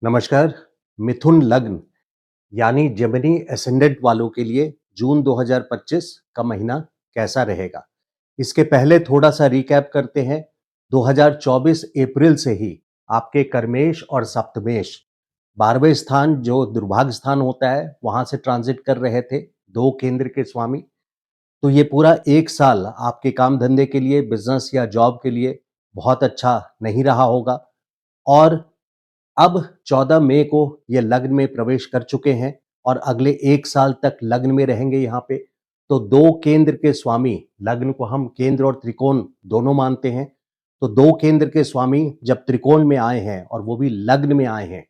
नमस्कार। मिथुन लग्न यानी जेमिनी एसेंडेंट वालों के लिए जून 2025 का महीना कैसा रहेगा? इसके पहले थोड़ा सा रिकैप करते हैं। 2024 अप्रैल से ही आपके कर्मेश और सप्तमेश 12वें स्थान जो दुर्भाग्य स्थान होता है वहां से ट्रांजिट कर रहे थे, दो केंद्र के स्वामी। तो ये पूरा एक साल आपके काम धंधे के लिए, बिजनेस या जॉब के लिए बहुत अच्छा नहीं रहा होगा। और अब 14 मई को ये लग्न में प्रवेश कर चुके हैं और अगले एक साल तक लग्न में रहेंगे यहाँ पे। तो दो केंद्र के स्वामी, लग्न को हम केंद्र और त्रिकोण दोनों मानते हैं। तो दो केंद्र के स्वामी जब त्रिकोण में आए हैं और वो भी लग्न में आए हैं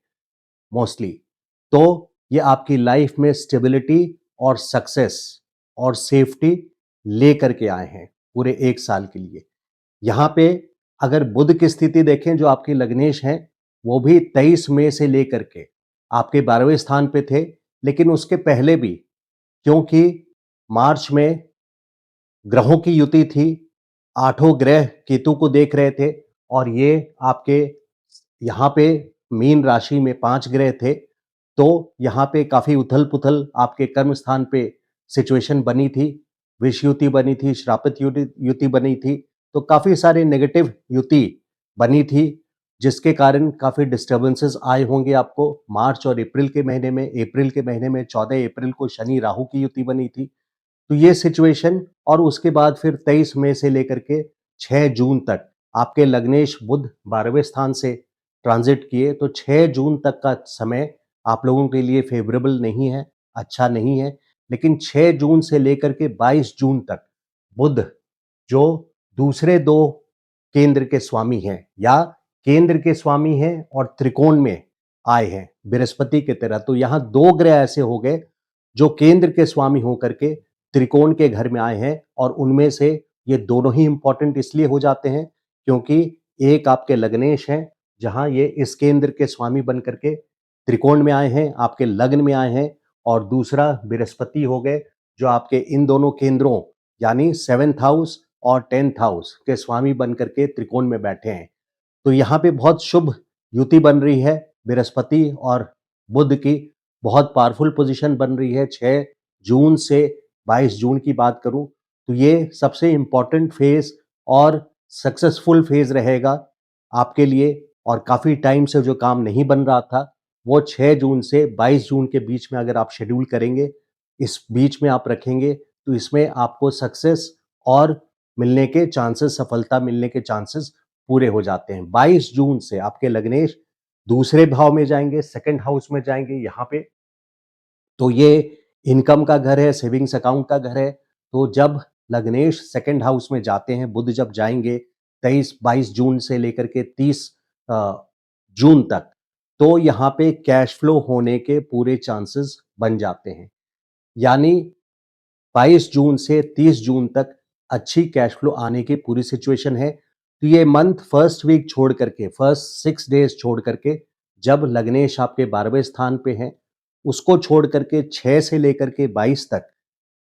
मोस्टली, तो ये आपकी लाइफ में स्टेबिलिटी और सक्सेस और सेफ्टी लेकर के आए हैं पूरे एक साल के लिए। यहाँ पे अगर बुध की स्थिति देखें जो आपके लग्नेश हैं, वो भी 23 मई से लेकर के आपके 12वें स्थान पे थे। लेकिन उसके पहले भी, क्योंकि मार्च में ग्रहों की युति थी, आठों ग्रह केतु को देख रहे थे और ये आपके यहाँ पे मीन राशि में 5 ग्रह थे। तो यहाँ पे काफ़ी उथल-पुथल आपके कर्म स्थान पे सिचुएशन बनी थी, विष युति बनी थी, श्रापित युति युति बनी थी। तो काफ़ी सारे नेगेटिव युति बनी थी, जिसके कारण काफ़ी डिस्टर्बेंसेस आए होंगे आपको। मार्च और अप्रैल के महीने में 14 अप्रैल को शनि राहु की युति बनी थी। तो ये सिचुएशन और उसके बाद फिर 23 मई से लेकर के 6 जून तक आपके लग्नेश बुध 12वें स्थान से ट्रांजिट किए। तो 6 जून तक का समय आप लोगों के लिए फेवरेबल नहीं है, अच्छा नहीं है। लेकिन 6 जून से लेकर के 22 जून तक बुध जो दूसरे दो केंद्र के स्वामी हैं या केंद्र के स्वामी हैं और त्रिकोण में आए हैं बृहस्पति की तरह, तो यहाँ दो ग्रह ऐसे हो गए जो केंद्र के स्वामी होकर के त्रिकोण के घर में आए हैं। और उनमें से ये दोनों ही इंपॉर्टेंट इसलिए हो जाते हैं क्योंकि एक आपके लग्नेश हैं जहां ये इस केंद्र के स्वामी बन करके त्रिकोण में आए हैं, आपके लग्न में आए हैं। और दूसरा बृहस्पति हो गए जो आपके इन दोनों केंद्रों यानी 7th हाउस और 10th हाउस के स्वामी बन करके त्रिकोण में बैठे हैं। तो यहाँ पे बहुत शुभ युति बन रही है, बृहस्पति और बुध की बहुत पावरफुल पोजीशन बन रही है। 6 जून से 22 जून की बात करूं तो ये सबसे इंपॉर्टेंट फेज और सक्सेसफुल फेज रहेगा आपके लिए। और काफ़ी टाइम से जो काम नहीं बन रहा था वो 6 जून से 22 जून के बीच में अगर आप शेड्यूल करेंगे, इस बीच में आप रखेंगे, तो इसमें आपको सक्सेस और मिलने के चांसेस, सफलता मिलने के चांसेस पूरे हो जाते हैं। 22 जून से आपके लग्नेश दूसरे भाव में जाएंगे, सेकंड हाउस में जाएंगे यहाँ पे। तो ये इनकम का घर है, सेविंग्स अकाउंट का घर है। तो जब लग्नेश सेकंड हाउस में जाते हैं, बुध जब जाएंगे 23-22 जून से लेकर के 30 जून तक, तो यहाँ पे कैश फ्लो होने के पूरे चांसेस बन जाते हैं। यानी 22 जून से 30 जून तक अच्छी कैश फ्लो आने की पूरी सिचुएशन है। तो ये मंथ फर्स्ट वीक छोड़ करके, फर्स्ट 6 डेज छोड़ करके, जब लग्नेश आपके 12वें स्थान पे हैं, उसको छोड़ करके 6 से लेकर के 22 तक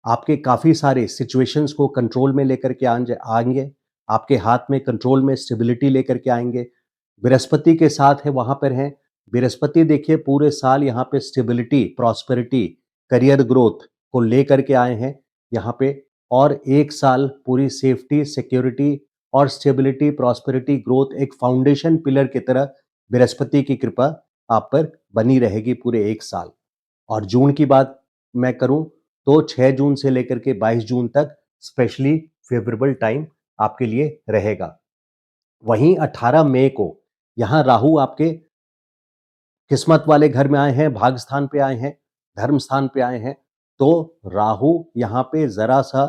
आपके काफ़ी सारे सिचुएशंस को कंट्रोल में लेकर के आएंगे। आपके हाथ में कंट्रोल में स्टेबिलिटी लेकर के आएंगे। बृहस्पति के साथ है, वहां पर हैं। बृहस्पति देखिए पूरे साल यहाँ पे स्टेबिलिटी, प्रॉस्पेरिटी, करियर ग्रोथ को लेकर के आए हैं यहाँ पे। और एक साल पूरी सेफ्टी, सिक्योरिटी और स्टेबिलिटी, प्रॉस्पेरिटी, ग्रोथ एक फाउंडेशन पिलर की तरह बृहस्पति की कृपा आप पर बनी रहेगी पूरे एक साल। और जून की बात मैं करूं तो 6 जून से लेकर के 22 जून तक स्पेशली फेवरेबल टाइम आपके लिए रहेगा। वहीं 18 मई को यहाँ राहु आपके किस्मत वाले घर में आए हैं, भाग स्थान पे आए हैं, धर्म स्थान पे आए हैं। तो राहु यहाँ पे जरा सा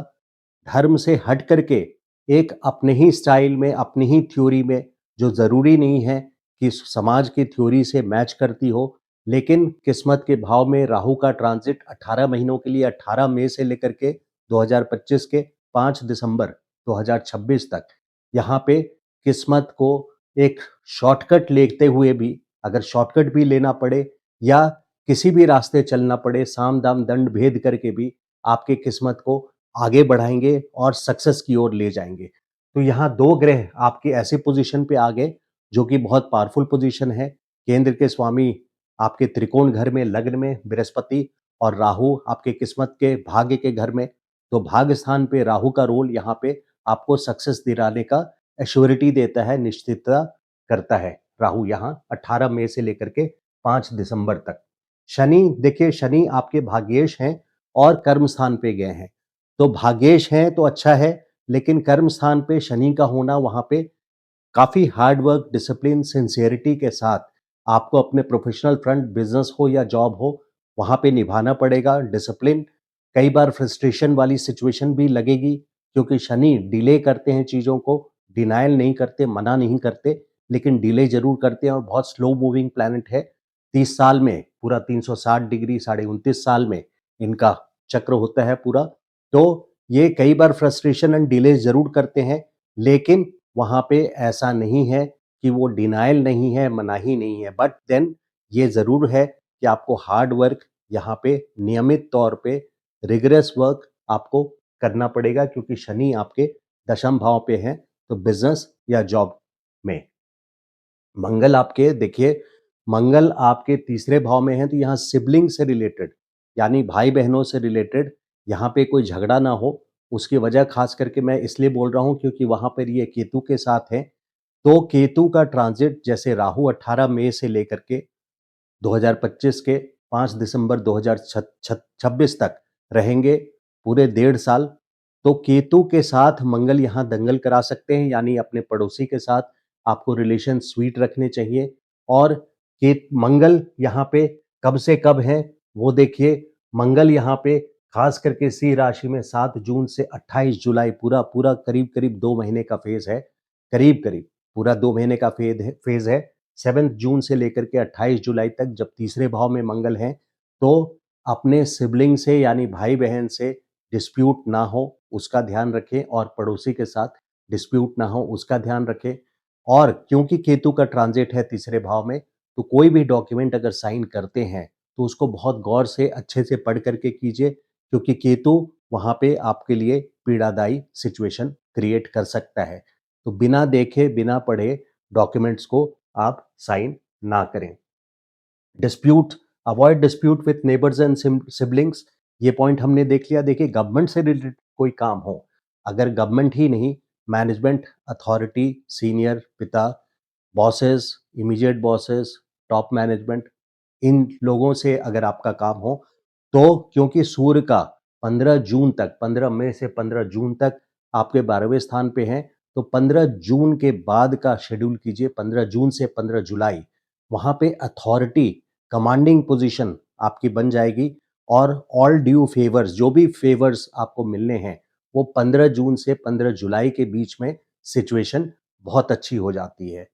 धर्म से हट करके एक अपने ही स्टाइल में, अपनी ही थ्योरी में, जो जरूरी नहीं है कि समाज की थ्योरी से मैच करती हो, लेकिन किस्मत के भाव में राहु का ट्रांजिट 18 महीनों के लिए 18 मई से लेकर के 2025 के 5 दिसंबर 2026 तक यहाँ पे किस्मत को एक शॉर्टकट लेते हुए भी, अगर शॉर्टकट भी लेना पड़े या किसी भी रास्ते चलना पड़े, साम दाम दंड भेद करके भी आपके किस्मत को आगे बढ़ाएंगे और सक्सेस की ओर ले जाएंगे। तो यहाँ दो ग्रह आपके ऐसे पोजीशन पे आ गए जो कि बहुत पावरफुल पोजीशन है। केंद्र के स्वामी आपके त्रिकोण घर में लग्न में बृहस्पति और राहु आपके किस्मत के भाग्य के घर में, तो भाग्य स्थान पे राहु का रोल यहाँ पे आपको सक्सेस दिलाने का एश्योरिटी देता है, निश्चितता करता है राहु यहाँ 18 मई से लेकर के 5 दिसंबर तक। शनि देखिए, शनि आपके भाग्येश हैं और कर्म स्थान पे गए हैं, तो भाग्येश हैं तो अच्छा है, लेकिन कर्म स्थान पे शनि का होना वहाँ पे काफ़ी हार्ड वर्क, डिसिप्लिन, सिंसियरिटी के साथ आपको अपने प्रोफेशनल फ्रंट, बिजनेस हो या जॉब हो, वहाँ पे निभाना पड़ेगा डिसिप्लिन। कई बार फ्रस्ट्रेशन वाली सिचुएशन भी लगेगी, क्योंकि शनि डिले करते हैं चीज़ों को, डिनायल नहीं करते, मना नहीं करते, लेकिन डिले ज़रूर करते हैं और बहुत स्लो मूविंग प्लैनेट है। 30 साल में पूरा 360 डिग्री, साढ़े 29 साल में इनका चक्र होता है पूरा। तो ये कई बार फ्रस्ट्रेशन एंड डिले ज़रूर करते हैं, लेकिन वहाँ पे ऐसा नहीं है कि वो डिनायल नहीं है, मनाही नहीं है, बट देन ये ज़रूर है कि आपको हार्ड वर्क यहाँ पे नियमित तौर पे रिगरस वर्क आपको करना पड़ेगा, क्योंकि शनि आपके दशम भाव पे हैं, तो बिज़नेस या जॉब में। मंगल आपके देखिए, मंगल आपके तीसरे भाव में है, तो यहाँ सिबलिंग से रिलेटेड, यानी भाई-बहनों से रिलेटेड यहाँ पे कोई झगड़ा ना हो, उसकी वजह ख़ास करके मैं इसलिए बोल रहा हूँ क्योंकि वहाँ पर ये केतु के साथ है। तो केतु का ट्रांजिट जैसे राहु 18 मई से लेकर के 2025 के 5 दिसंबर 2026 तक रहेंगे, पूरे 1.5 साल। तो केतु के साथ मंगल यहाँ दंगल करा सकते हैं, यानी अपने पड़ोसी के साथ आपको रिलेशन स्वीट रखने चाहिए। और के मंगल यहाँ पे कब से कब है वो देखिए। मंगल यहाँ पे खास करके सिंह राशि में 7 जून से 28 जुलाई पूरा पूरा करीब करीब 2 महीने का फेज है, करीब करीब पूरा 2 महीने का फेज है। 7 जून से लेकर के 28 जुलाई तक जब तीसरे भाव में मंगल हैं, तो अपने सिबलिंग से यानी भाई बहन से डिस्प्यूट ना हो उसका ध्यान रखें, और पड़ोसी के साथ डिस्प्यूट ना हो उसका ध्यान रखें। और क्योंकि केतु का ट्रांजिट है तीसरे भाव में, तो कोई भी डॉक्यूमेंट अगर साइन करते हैं तो उसको बहुत गौर से अच्छे से पढ़ करके कीजिए, क्योंकि केतु वहाँ पे आपके लिए पीड़ादायी सिचुएशन क्रिएट कर सकता है। तो बिना देखे बिना पढ़े डॉक्यूमेंट्स को आप साइन ना करें। Dispute, avoid dispute with neighbours and siblings, ये पॉइंट हमने देख लिया। देखिए, गवर्नमेंट से रिलेटेड कोई काम हो, अगर गवर्नमेंट ही नहीं, मैनेजमेंट अथॉरिटी, सीनियर पिता, bosses, immediate bosses, top management, इन लोगों से अगर आपका काम हो, तो क्योंकि सूर्य का 15 जून तक, 15 मई से 15 जून तक आपके 12वें स्थान पे हैं, तो 15 जून के बाद का शेड्यूल कीजिए। 15 जून से 15 जुलाई वहाँ पे अथॉरिटी, कमांडिंग पोजीशन आपकी बन जाएगी, और ऑल ड्यू फेवर्स, जो भी फेवर्स आपको मिलने हैं, वो 15 जून से 15 जुलाई के बीच में सिचुएशन बहुत अच्छी हो जाती है।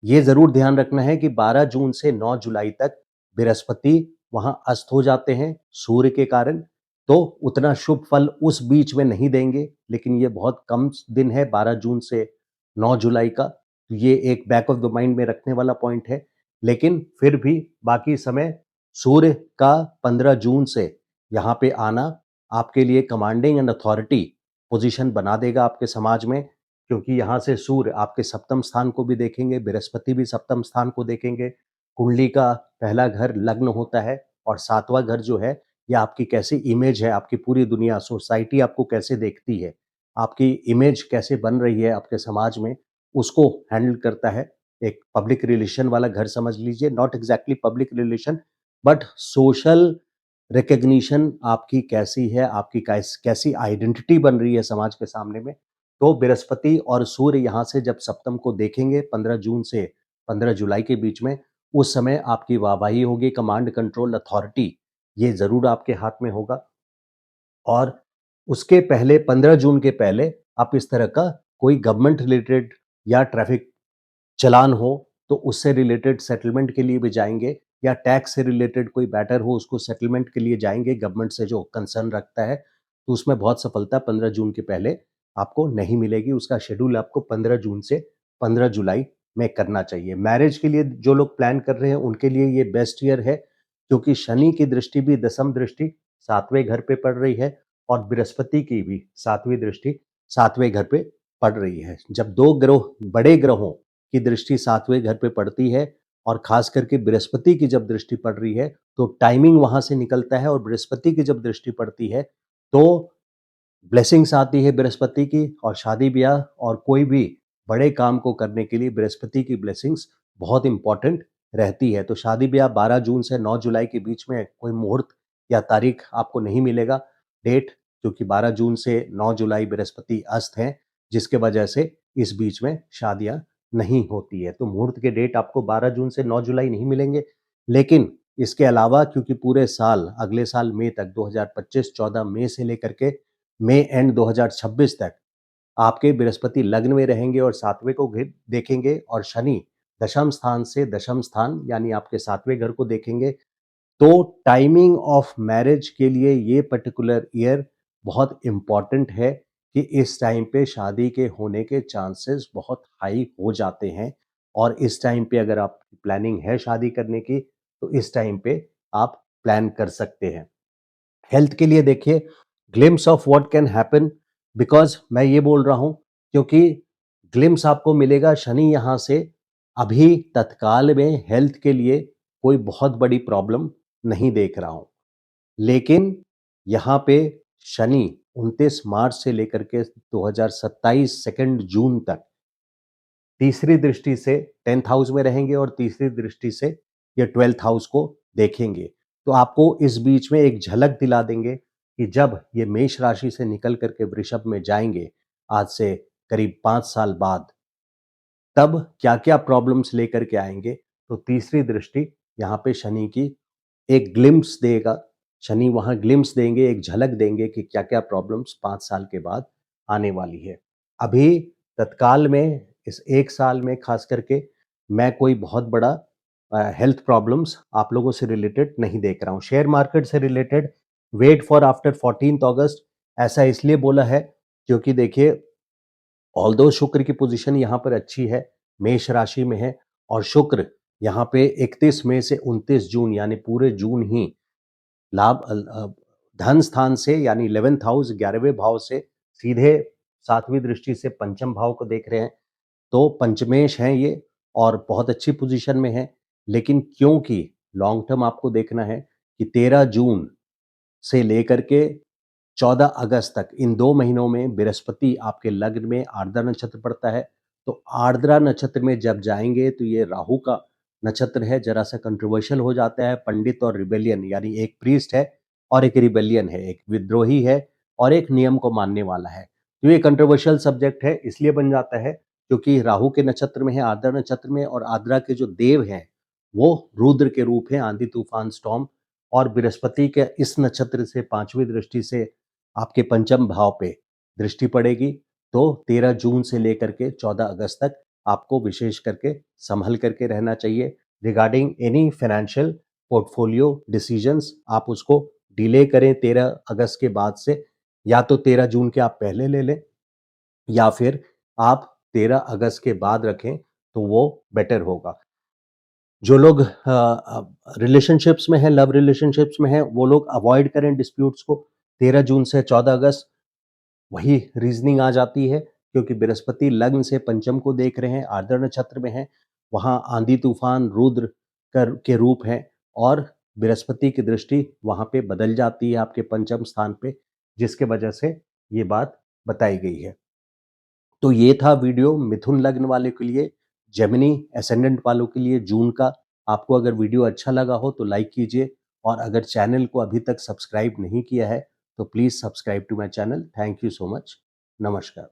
ये ज़रूर ध्यान रखना है कि 12 जून से 9 जुलाई तक बृहस्पति वहाँ अस्त हो जाते हैं सूर्य के कारण, तो उतना शुभ फल उस बीच में नहीं देंगे, लेकिन ये बहुत कम दिन है 12 जून से 9 जुलाई का, तो ये एक बैक ऑफ द माइंड में रखने वाला पॉइंट है। लेकिन फिर भी बाकी समय सूर्य का 15 जून से यहाँ पे आना आपके लिए कमांडिंग एंड अथॉरिटी पोजीशन बना देगा आपके समाज में, क्योंकि यहाँ से सूर्य आपके सप्तम स्थान को भी देखेंगे, बृहस्पति भी सप्तम स्थान को देखेंगे। कुंडली का पहला घर लग्न होता है, और 7वां घर जो है, ये आपकी कैसी इमेज है, आपकी पूरी दुनिया, सोसाइटी आपको कैसे देखती है, आपकी इमेज कैसे बन रही है आपके समाज में, उसको हैंडल करता है। एक पब्लिक रिलेशन वाला घर समझ लीजिए, not exactly public relation, but social recognition आपकी कैसी है, आपकी कैसी आइडेंटिटी बन रही है समाज के सामने में। तो बृहस्पति और सूर्य यहाँ से जब सप्तम को देखेंगे 15 जून से 15 जुलाई के बीच में, उस समय आपकी वाहवाही होगी, कमांड कंट्रोल अथॉरिटी ये ज़रूर आपके हाथ में होगा। और उसके पहले 15 जून के पहले आप इस तरह का कोई गवर्नमेंट रिलेटेड या ट्रैफिक चालान हो, तो उससे रिलेटेड सेटलमेंट के लिए भी जाएँगे, या टैक्स से रिलेटेड कोई मैटर हो, उसको सेटलमेंट के लिए जाएँगे गवर्नमेंट से जो कंसर्न रखता है, तो उसमें बहुत सफलता 15 जून के पहले आपको नहीं मिलेगी। उसका शेड्यूल आपको 15 जून से 15 जुलाई में करना चाहिए। मैरिज के लिए जो लोग प्लान कर रहे हैं, उनके लिए ये बेस्ट ईयर है, क्योंकि शनि की दृष्टि भी दसम दृष्टि 7वें घर पे पड़ रही है, और बृहस्पति की भी 7वीं दृष्टि 7वें घर पे पड़ रही है। जब 2 ग्रह, बड़े ग्रहों की दृष्टि 7वें घर पे पड़ती है, और खास करके बृहस्पति की जब दृष्टि पड़ रही है तो टाइमिंग वहां से निकलता है, और बृहस्पति की जब दृष्टि पड़ती है तो ब्लेसिंग्स आती है बृहस्पति की, और शादी ब्याह और कोई भी बड़े काम को करने के लिए बृहस्पति की ब्लेसिंग्स बहुत इंपॉर्टेंट रहती है। तो शादी ब्याह 12 जून से 9 जुलाई के बीच में कोई मुहूर्त या तारीख आपको नहीं मिलेगा, डेट, क्योंकि 12 जून से 9 जुलाई बृहस्पति अस्त हैं, जिसके वजह से इस बीच में शादियां नहीं होती है। तो मुहूर्त के डेट आपको 12 जून से 9 जुलाई नहीं मिलेंगे। लेकिन इसके अलावा क्योंकि पूरे साल, अगले साल मई तक, 2025 14 मई से लेकर के मई एंड 2026 तक आपके बृहस्पति लग्न में रहेंगे और सातवें को देखेंगे, और शनि दशम स्थान से दशम स्थान यानी आपके सातवें घर को देखेंगे। तो टाइमिंग ऑफ मैरिज के लिए ये पर्टिकुलर ईयर बहुत इम्पॉर्टेंट है कि इस टाइम पे शादी के होने के चांसेस बहुत हाई हो जाते हैं, और इस टाइम पे अगर आप प्लानिंग है शादी करने की तो इस टाइम पे आप प्लान कर सकते हैं। हेल्थ के लिए देखिए, glimpse of what can happen, because मैं ये बोल रहा हूं क्योंकि ग्लिम्स आपको मिलेगा शनि यहां से। अभी तत्काल में हेल्थ के लिए कोई बहुत बड़ी प्रॉब्लम नहीं देख रहा हूं, लेकिन यहाँ पे शनि 29 मार्च से लेकर के 2027 2 जून तक तीसरी दृष्टि से 10th हाउस में रहेंगे, और तीसरी दृष्टि से ये 12th हाउस को देखेंगे। तो आपको इस बीच में एक झलक दिला देंगे कि जब ये मेष राशि से निकल करके वृषभ में जाएंगे आज से करीब 5 साल बाद, तब क्या क्या प्रॉब्लम्स लेकर के आएंगे। तो तीसरी दृष्टि यहाँ पे शनि की एक ग्लिम्स देगा, शनि वहां ग्लिम्स देंगे, एक झलक देंगे कि क्या क्या प्रॉब्लम्स 5 साल के बाद आने वाली है। अभी तत्काल में इस 1 साल में खास करके मैं कोई बहुत बड़ा हेल्थ प्रॉब्लम्स आप लोगों से रिलेटेड नहीं देख रहा हूँ। शेयर मार्केट से related wait for after 14th अगस्त, ऐसा इसलिए बोला है क्योंकि देखिए, ऑल्दो शुक्र की पोजीशन यहाँ पर अच्छी है, मेष राशि में है, और शुक्र यहाँ पे 31 मई से 29 जून यानी पूरे जून ही लाभ धन स्थान से यानी 11th हाउस 11वें भाव से सीधे 7वीं दृष्टि से पंचम भाव को देख रहे हैं। तो पंचमेश हैं ये, और बहुत अच्छी पोजीशन में है। लेकिन क्योंकि लॉन्ग टर्म आपको देखना है कि 13 जून से लेकर के 14 अगस्त तक इन 2 महीनों में बृहस्पति आपके लग्न में आर्द्रा नक्षत्र पड़ता है। तो आर्द्रा नक्षत्र में जब जाएंगे तो ये राहु का नक्षत्र है, जरा सा कंट्रोवर्शियल हो जाता है। पंडित और रिबेलियन, यानी एक प्रीस्ट है और एक रिबेलियन है, एक विद्रोही है और एक नियम को मानने वाला है। तो ये कंट्रोवर्शियल सब्जेक्ट है, इसलिए बन जाता है क्योंकि राहु के नक्षत्र में है, आर्द्रा नक्षत्र में, और आर्द्रा के जो देव हैं वो रुद्र के रूप हैं, आंधी तूफान स्टॉर्म। और बृहस्पति के इस नक्षत्र से 5वीं दृष्टि से आपके पंचम भाव पे दृष्टि पड़ेगी। तो 13 जून से लेकर के 14 अगस्त तक आपको विशेष करके संभल करके रहना चाहिए। Regarding any financial portfolio decisions, आप उसको डिले करें 13 अगस्त के बाद से, या तो 13 जून के आप पहले ले लें, या फिर आप 13 अगस्त के बाद रखें तो वो बेटर होगा। जो लोग रिलेशनशिप्स में हैं, लव रिलेशनशिप्स में हैं, वो लोग अवॉइड करें डिस्प्यूट्स को। 13 जून से 14 अगस्त वही रीजनिंग आ जाती है, क्योंकि बृहस्पति लग्न से पंचम को देख रहे हैं, आर्द्रा नक्षत्र में हैं, वहां आंधी तूफान रुद्र के रूप हैं, और बृहस्पति की दृष्टि वहां पे बदल जाती है आपके पंचम स्थान पे, जिसके वजह से ये बात बताई गई है। तो ये था वीडियो मिथुन लग्न वाले के लिए, जेमिनी एसेंडेंट वालों के लिए जून का। आपको अगर वीडियो अच्छा लगा हो तो लाइक कीजिए, और अगर चैनल को अभी तक सब्सक्राइब नहीं किया है तो please subscribe to my channel. Thank you so much. नमस्कार।